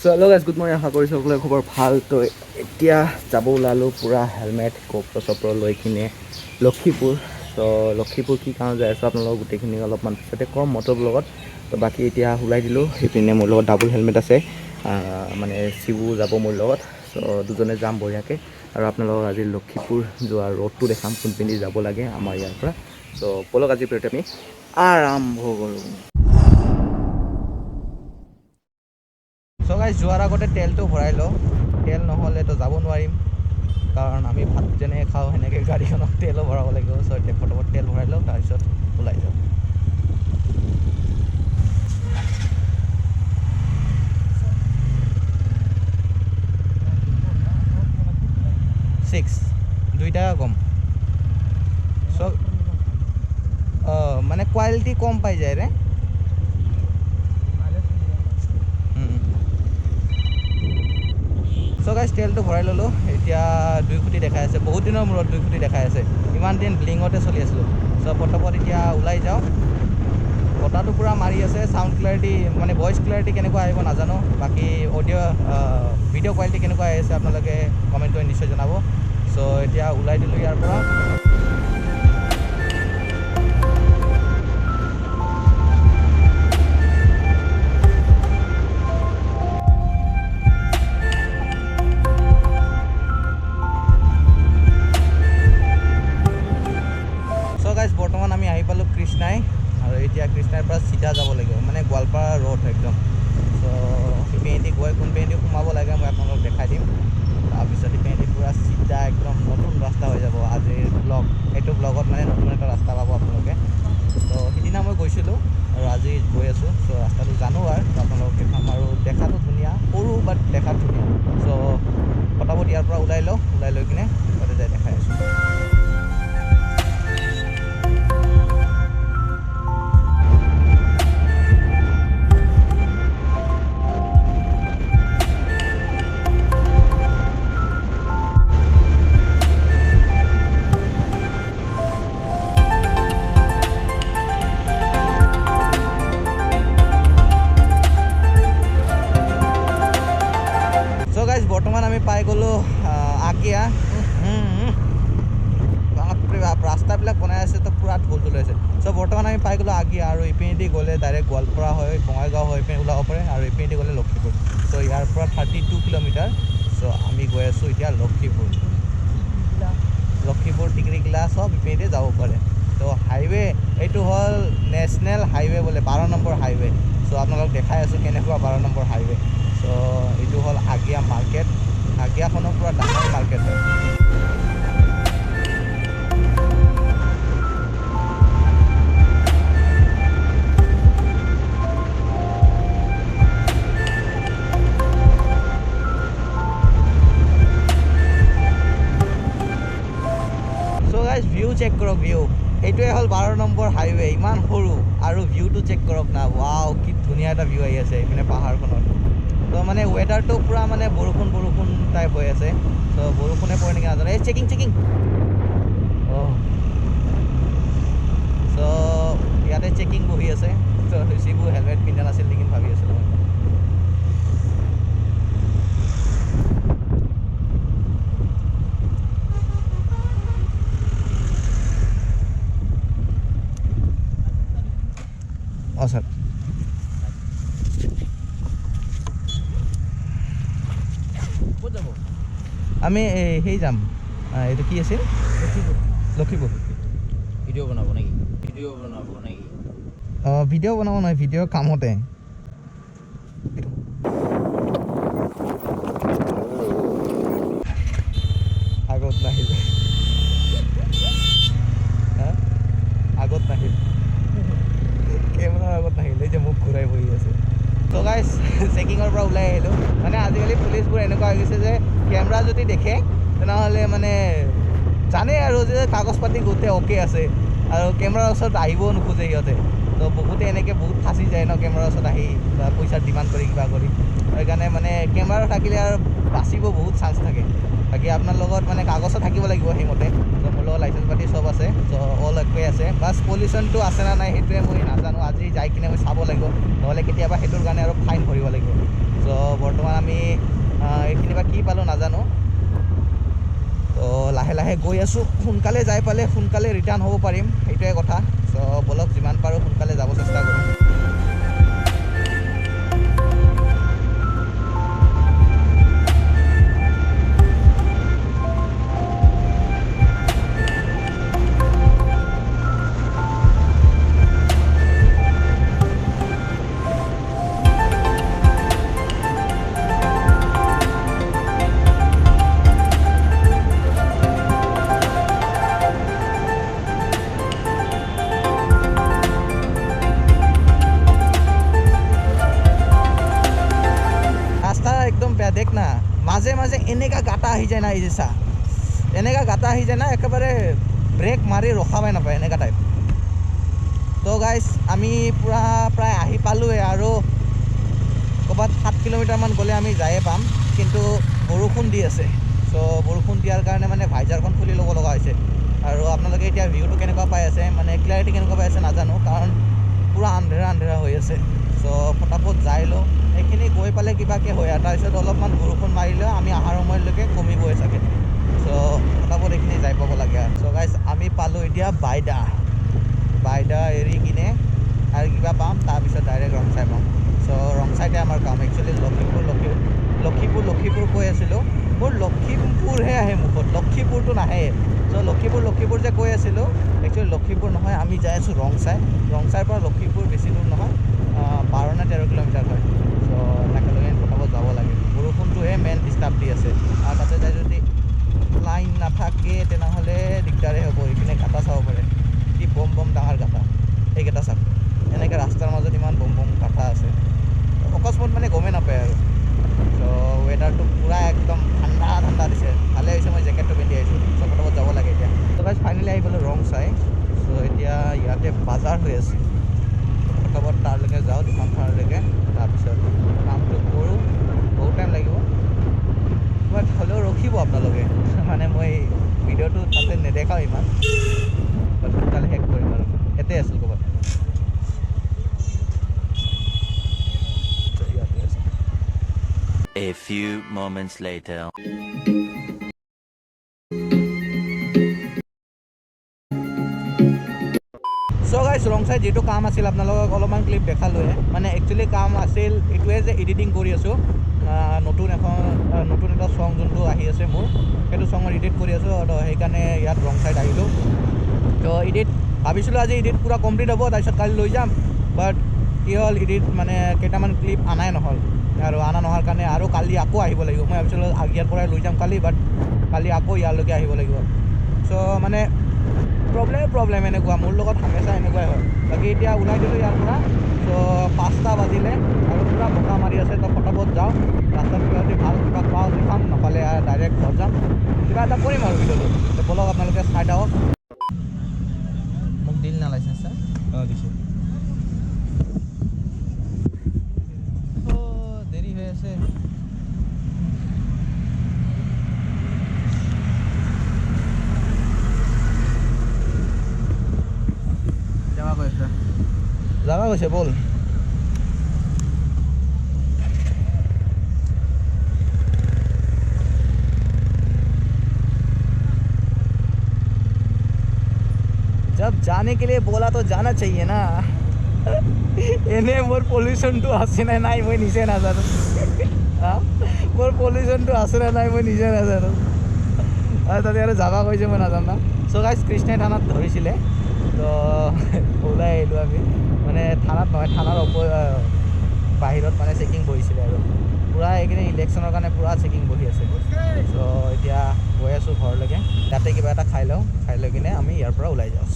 So hello' guys, good morning. আশা কৰিছোঁ সকলোৰে খবৰ ভাল। তো এতিয়া যাব ওলালোঁ পূৰা হেলমেট কপ্ৰ চপ্ৰ লৈ কিনে লক্ষীপুৰ। তো লক্ষীপুৰ কি কাৰণ যাই আছোঁ আপোনালোকক গোটেইখিনি অলপমান পিছতে ক'ম মটৰ লগত। তো বাকী এতিয়া ওলাই দিলোঁ। সেইপিনে মোৰ লগত ডাবুল হেলমেট আছে, মানে শিবু যাব মোৰ লগত। চ' দুজনে যাম বঢ়িয়াকৈ। আৰু আপোনালোকক আজি লক্ষীপুৰ যোৱা ৰোডটো দেখাম, কোনপিনে যাব লাগে আমাৰ ইয়াৰ পৰা। চ' ব'লক আজি ভিডিঅ'টো আমি আৰম্ভ কৰোঁ। চ' গাইজ, যোৱাৰ আগতে তেলটো ভৰাই লওঁ। তেল নহ'লেতো যাব নোৱাৰিম, কাৰণ আমি ভাত যেনেকৈ খাওঁ সেনেকৈ গাড়ীখনত তেলো ভৰাব লাগিব। চ' এতিয়া ফটাফট তেল ভৰাই লওঁ, তাৰপিছত ওলাই যাওঁ। 6 2 টাকা কম। চ' মানে কোৱালিটি কম পাই যায় ৰে। চ' গাইজ, তেলটো ভৰাই ল'লোঁ। এতিয়া 2 কোটি দেখাই আছে, বহুত দিনৰ মূৰত 2 কোটি দেখাই আছে। ইমান দিন ব্লিঙতে চলি আছিলোঁ। চ' পটাপট এতিয়া ওলাই যাওঁ। বতাহটো পূৰা মাৰি আছে। চাউণ্ড ক্লিয়াৰিটি মানে ভইচ ক্লিয়াৰিটি কেনেকুৱা আহিব নাজানো। বাকী অডিঅ' ভিডিঅ' কোৱালিটি কেনেকুৱা আহি আছে আপোনালোকে কমেণ্ট কৰি নিশ্চয় জনাব। চ' এতিয়া ওলাই দিলোঁ ইয়াৰ পৰা। বৰ্তমান আমি আহি পালোঁ কৃষ্ণাই, আৰু এতিয়া কৃষ্ণাইৰ পৰা চিধা যাব লাগিব, মানে গোৱালপাৰা ৰোড একদম। চ' সিপিনেদি গৈ কোনপিনেদি সোমাব লাগে মই আপোনালোকক দেখাই দিম। তাৰপিছত সিপিনেদি পূৰা চিধা একদম নতুন ৰাস্তা হৈ যাব আজিৰ ব্লগ। এইটো ব্লগত মানে নতুন এটা ৰাস্তা পাব আপোনালোকে। ত' সিদিনা মই গৈছিলোঁ আৰু আজি গৈ আছোঁ। চ' ৰাস্তাটো জানো আৰু আপোনালোকক দেখাম, আৰু দেখাটো ধুনীয়া, সৰু বাট দেখাত ধুনীয়া। চ' পটাপট ইয়াৰ পৰা ওলাই লওঁ, ওলাই লৈ কিনে তাতে যাই দেখাই আছোঁ। বৰ্তমান আমি পাই গ'লোঁ আগিয়া। বাপৰে বাপ, ৰাস্তাবিলাক বনাই আছে তো পূৰা ঢোল ঢোল আছে। চ' বৰ্তমান আমি পাই গ'লোঁ আগিয়া, আৰু ইপিনেদি গ'লে ডাইৰেক্ট গোৱালপাৰা হৈ বঙাইগাঁও হৈ পিনে ওলাব পাৰে, আৰু ইপিনেদি গ'লে লক্ষীপুৰ। চ' ইয়াৰ পৰা 32 কিলোমিটাৰ। চ' আমি গৈ আছোঁ এতিয়া লক্ষীপুৰ। টিকৰিগিলা চব ইপিনেদি যাব পাৰে। ত' হাইৱে এইটো হ'ল নেশ্যনেল হাইৱে বোলে, 12 নম্বৰ হাইৱে। চ' আপোনালোকক দেখাই আছোঁ কেনেকুৱা 12 নম্বৰ হাইৱে। চ' এইটো হ'ল আগিয়া মাৰ্কেট। আগিয়াখনো পূৰা ডাঙৰ মাৰ্কেট হয়। চ' গাইজ, ভিউ চেক কৰক, ভিউ। এইটোৱে হ'ল 12 নম্বৰ হাইৱে। ইমান সৰু, আৰু ভিউটো চেক কৰক না। ৱাও, কি ধুনীয়া এটা ভিউ আহি আছে এইপিনে পাহাৰখনত। তো মানে ৱেডাৰটো পূৰা মানে বৰষুণ টাইপ হৈ আছে। চ' বৰষুণে পৰে নেকি নাজানো। এই চেকিং অঁ, চ' ইয়াতে চেকিং বহি আছে। চ' শিবু হেলমেট পিন্ধা নাছিল নেকি ভাবি আছিলোঁ মই। অঁ ছাৰ, ক'ত যাব? আমি সেই যাম, এইটো কি আছিল, লক্ষীপুৰ। ভিডিঅ' বনাব নেকি? অঁ, ভিডিঅ' বনাব নহয়, ভিডিঅ' কামতে। আগত নাহিল, কেমেৰাৰ আগত নাহিল, এই যে মোক ঘূৰাই বহি আছে। ত' গাইজ, চেকিঙৰ পৰা ওলাই আহিলোঁ। মানে আজিকালি পুলিচবোৰ এনেকুৱা হৈ গৈছে যে কেমেৰা যদি দেখে তেনেহ'লে মানে জানে আৰু যে কাগজ পাতি গোটেই অ'কে আছে, আৰু কেমেৰাৰ ওচৰত আহিবও নোখোজে সিহঁতে। তো বহুতে এনেকৈ বহুত ফাঁচি যায় ন, কেমেৰাৰ ওচৰত আহি বা পইচাৰ ডিমাণ্ড কৰি কিবা কৰি। সেইকাৰণে মানে কেমেৰা থাকিলে আৰু বাচিব বহুত চান্স থাকে। বাকী আপোনাৰ লগত মানে কাগজো থাকিব লাগিব সেইমতে। ত' মোৰ লগত লাইচেঞ্চ পাতি চব আছে। চ' অল একোৱে আছে, বাছ পলিউশ্যনটো আছে নে নাই সেইটোৱে মই নাজানো। আজি যাই কিনে মই চাব লাগিব, নহ'লে কেতিয়াবা সেইটোৰ কাৰণে আৰু ফাইন ভৰিব লাগিব। চ' বৰ্তমান আমি এইখিনি বা কি পালোঁ নাজানো। তো লাহে লাহে গৈ আছোঁ, সোনকালে যাই পালে সোনকালে ৰিটাৰ্ণ হ'ব পাৰিম, সেইটোৱে কথা। চ' ব'লক যিমান পাৰোঁ সোনকালে যাব চেষ্টা কৰোঁ। একদম বেয়া দেখ না, মাজে মাজে এনেকা গাটা আহি যায় না, এই যে চা এনেকা গাটা আহি যায় না, একেবাৰে ব্ৰেক মাৰি ৰখাবই নাপায় এনেকা টাইপ। তো গাইজ আমি পূৰা প্ৰায় আহি পালোঁৱে, আৰু ক'ৰবাত 7 কিলোমিটাৰমান গ'লে আমি যায়ে পাম, কিন্তু বৰষুণ দি আছে। চ' বৰষুণ দিয়াৰ কাৰণে মানে ভাইজাৰখন খুলি ল'ব লগা হৈছে। আৰু আপোনালোকে এতিয়া ভিউটো কেনেকুৱা পাই আছে, মানে ক্লিয়াৰিটি কেনেকুৱা পাই আছে নাজানো, কাৰণ পূৰা আন্ধেৰা আন্ধেৰা হৈ আছে। চ' ফটাফট যাই লওঁ, এইখিনি গৈ পালে কিবাকৈ হয়, আৰু তাৰপিছত অলপমান বৰষুণ মাৰিলেও আমি অহাৰ সময়লৈকে কমিবই চাগে। চ' ফটাফট এইখিনি যাই পাব লাগে আৰু। চ' গাইজ আমি পালোঁ এতিয়া বাইদা এৰি কিনে আৰু কিবা পাম, তাৰপিছত ডাইৰেক্ট ৰংচাই পাম। চ' ৰংচাইতে আমাৰ কাম। একচুৱেলি লক্ষীপুৰ কৈ আছিলোঁ, মোৰ লক্ষীমপুৰহে আহে মুখত, লক্ষীপুৰটো নাহে। চ' লক্ষীপুৰ যে কৈ আছিলোঁ, একচুৱেলি লক্ষীপুৰ নহয়, আমি যাই আছোঁ ৰংচাইৰ পৰা লক্ষীপুৰ বেছি দূৰ নহয়, 12 নে 13 কিলোমিটাৰ হয়। চ' একেলগে ফটাফট যাব লাগে। বৰষুণটোহে মেইন ডিষ্টাৰ্ব দি আছে, আৰু তাতে যাই যদি লাইন নাথাকে তেনেহ'লে দিগদাৰেই হ'ব। এইপিনে গাঁটা চাব পাৰে, কি বম ডাঙৰ গাঁটা, এইকেইটা চাওক, এনেকৈ ৰাস্তাৰ মাজত ইমান বম গাঁটা আছে, অকস্মাত মানে গমেই নাপায় আৰু। চ' ৱেডাৰটো পূৰা একদম ঠাণ্ডা দিছে, ভালে হৈছে মই জেকেটটো পিন্ধি আহিছোঁ। চ' ফটাফট যাব লাগে এতিয়া। ত' গাইজ ফাইনেলি আহি পালোঁ ৰংচাই। চ' এতিয়া ইয়াতে বাজাৰ হৈ আছে, ফটাফট তাৰলৈকে যাওঁ, দোকানখনলৈকে, তাৰপিছত কামটো কৰোঁ। বহুত টাইম লাগিব, বাট হ'লেও ৰখিব আপোনালোকে, মানে মই ভিডিঅ'টো তাতে নেদেখাওঁ ইমান, বাট সোনকালে শেষ কৰিম আৰু। ইয়াতে আছিল ক'ৰবাত, ইয়াতে আছিল। A few moments later. So' guys ৰংচাই যিটো কাম আছিল আপোনালোকক অলপমান ক্লিপ দেখালোৱে, মানে একচুৱেলি কাম আছিল এইটোৱে যে এডিটিং কৰি আছোঁ, নতুন এটা ছং যোনটো আহি আছে মোৰ, সেইটো ছঙৰ এডিট কৰি আছোঁ। তো সেইকাৰণে ইয়াত ৰংচাইত আহিলোঁ। তো ভাবিছিলোঁ আজি এডিট পূৰা কমপ্লিট হ'ব, তাৰপিছত কালি লৈ যাম, বাট কি হ'ল এডিট মানে কেইটামান ক্লিপ আনাই নহ'ল, আৰু অনা নোহোৱাৰ কাৰণে আৰু কালি আকৌ আহিব লাগিব। মই ভাবিছিলোঁ ইয়াৰ পৰাই লৈ যাম কালি, বাট কালি আকৌ ইয়ালৈকে আহিব লাগিব। চ' মানে প্ৰব্লেম এনেকুৱা, মোৰ লগত হামেচা এনেকুৱাই হয়। বাকী এতিয়া ওলাই দিলোঁ ইয়াৰ পৰা। চ' 5টা বাজিলে আৰু পূৰা বতাহ মাৰি আছে। তো ফটাফট যাওঁ, ৰাস্তাত কিবা যদি ভাল কিবা পাওঁ খাম, নাপালে ডাইৰেক্ট ঘৰ যাম, কিবা এটা কৰিম আৰু ভিডিঅ'টো। তো ব'লক আপোনালোকে চাই থাকক। মোক দিল না লাইচেঞ্চ ছাৰ? অঁ দিছোঁ। দেৰি হৈ আছে। যাবা কৈছে বল। जब जाने के लिए बोला तो जाना चाहिए ना। এনে মোৰ পলিউশ্যনটো আছে নে নাই মই নিজে নাজানো। মোৰ পলিউশ্যনটো আছে নে নাই মই নিজে নাজানো, আৰু তাতে আৰু যাবা কৈছে মই নাজানো না। চ' গাইজ কৃষ্ণাই থানাত ধৰিছিলে, তো ওলাই আহিলোঁ আমি, মানে থানাত নহয়, থানাৰ বাহিৰত মানে চেকিং বহিছিলে, আৰু পূৰা এইখিনি ইলেকশ্যনৰ কাৰণে পূৰা চেকিং বহি আছে। চ' এতিয়া গৈ আছোঁ ঘৰলৈকে, তাতে কিবা এটা খাই লওঁ, খাই লৈ কিনে আমি ইয়াৰ পৰা ওলাই যাওঁ।